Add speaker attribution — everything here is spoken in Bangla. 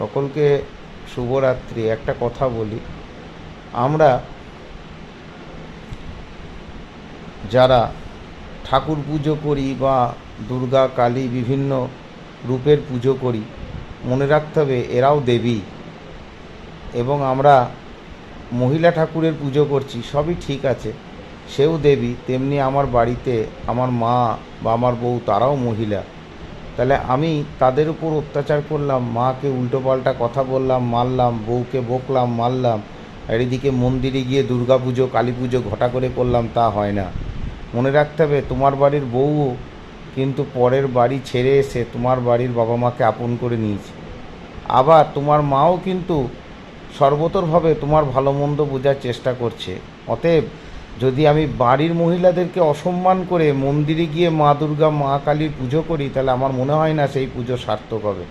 Speaker 1: সকলকে শুভরাত্রি। একটা কথা বলি, আমরা যারা ঠাকুর পুজো করি বা দুর্গা কালী বিভিন্ন রূপের পুজো করি, মনে রাখতে হবে এরাও দেবী। এবং আমরা মহিলা ঠাকুরের পুজো করছি, সবই ঠিক আছে, সেও দেবী। তেমনি আমার বাড়িতে আমার মা বা আমার বউ তারাও মহিলা। তাহলে আমি তাদের উপর অত্যাচার করলাম, মাকে উল্টোপাল্টা কথা বললাম, মারলাম, বউকে বকলাম, মারলাম, আর এদিকে মন্দিরে গিয়ে দুর্গা পুজো কালী পুজো ঘটা করে করলাম, তা হয় না। মনে রাখতে হবে তোমার বাড়ির বউও কিন্তু পরের বাড়ি ছেড়ে এসে তোমার বাড়ির বাবা মাকে আপন করে নিয়েছে। আবার তোমার মাও কিন্তু সর্বতরভাবে তোমার ভালো মন্দ বোঝার চেষ্টা করছে। অতএব যদি আমি বাড়ির মহিলাদেরকে অসম্মান করে মন্দিরে গিয়ে মা দুর্গা মা কালীর পুজো করি, তাহলে আমার মনে হয় না সেই পুজো সার্থক হবে।